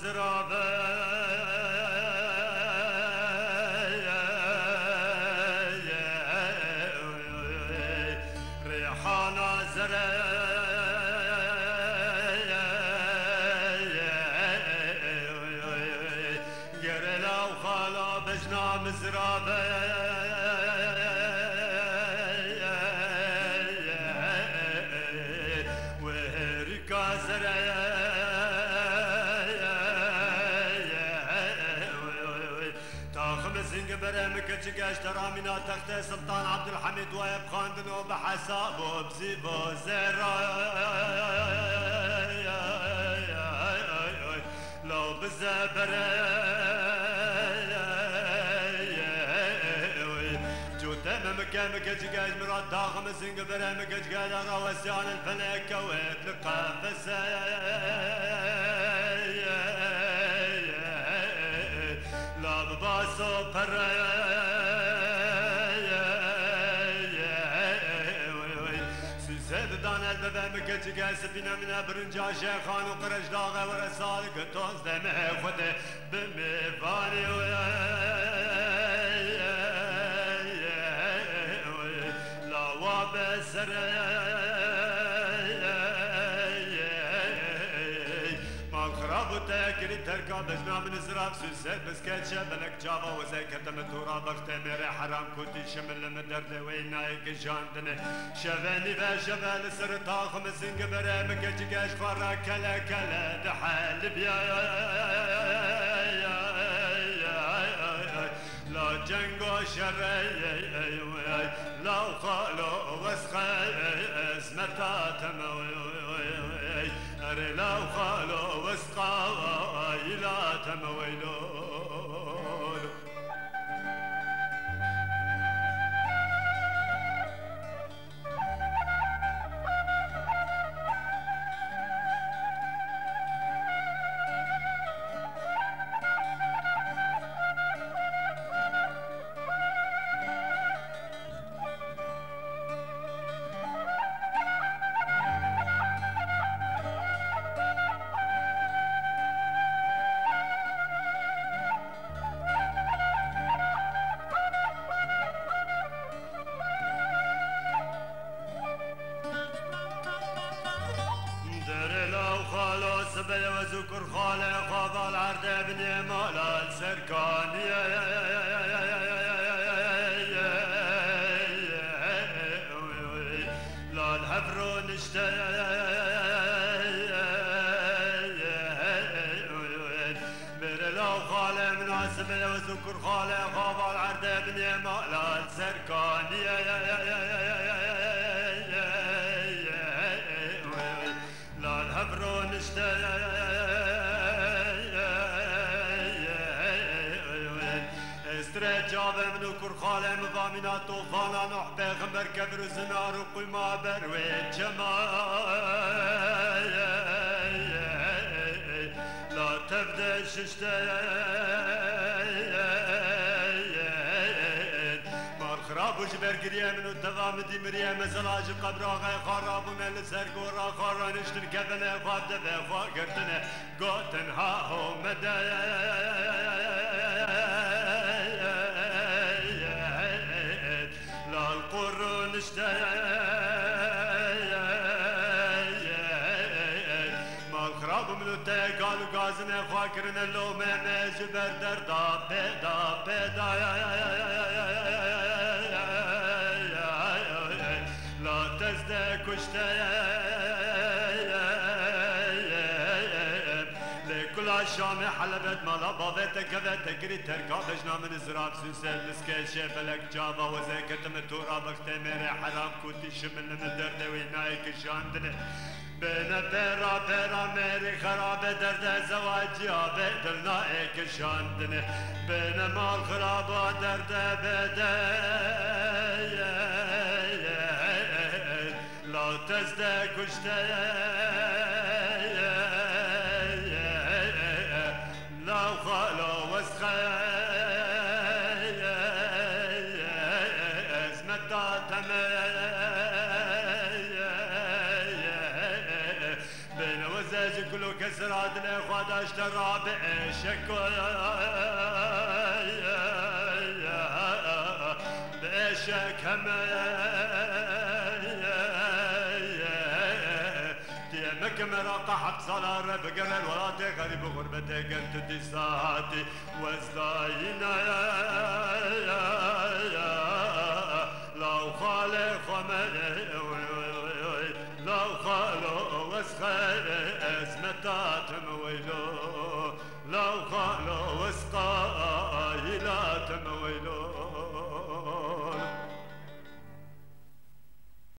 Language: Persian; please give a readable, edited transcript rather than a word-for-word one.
مزرابه ريحانه زره قرلا وخالا بجنا مزرابه كجاش ترامينا تخت سلطان عبد الحميد وايب خاندنو بحسابه بزيبو زرا لو بالزبر جو تمام كامك جاش مراد داغم سنگ برام كجاش روسيان الفلك ويت لقفس لا بباسو پر مكتي قاس بنا من برنجا شيخان وقرش داغه ورسالك توز دمه خده بمفاني لا وابسر ما خراب تاكل تركا بجنا من زراب سوسات بس كاتشا بلك جابا وزي كتم تورا بخت ميري حرام كنتي شمل من درد وين نايك جاندني شفاني بشفال سرطاخ مسنق برامك جيش فرا كلا كلا دحال بيا لا جنگو شري لا خالو وسخي اسمتا تموي اري لا خالو وسقا لا تمويلو وذكر خالق خاض العرض ابن مال سركاني لا الحفر نشتاق برلا خالق مناسب وذكر خالق خاض العرض ابن مال سركاني لا الحفر نشتاق جابه منو كرخاله مضامنا طوفانا نوح پیغمبر كبر زنار وقل ما بروي جمال لا تبدأ ششتين مار خراب وجبر قريه منو التضام دي مريه مزلاج قبراغه خرابونا لسرقورا خارا نشتر كبنه خواب دفه خواه قرتنه قوتن هاهو مدى القرون ما الخراب من التاي قالوا قازنا فاكرنا اللوم ما جبر دردا بيدا بيدا لا تزدى كشتا لكل الشام حلبت مالا بابت كبت تكري تركا بجنا من زراب سوسل لسكي شفلك جابا وزي كتم تورا بخت ميري حرام كنتي شمل من درد وينايك شاندني بين بيرا بيرا ميري خراب درد زواجي بدلنا ايك شاندني بين مال خرابا درد بدا لا تزدى كشتا لا خالو وسخي اسمتا بين وزاج كلو كسرات الاخوة داشتا رابع شكو بشك تيمك مراقة حب صلاة بقرن ولاتي غريب غربتك انت ديساتي وزلاينا لو خالق لو خالو وسخي ازمتات مويلو لو خالو وسقايلات مويلو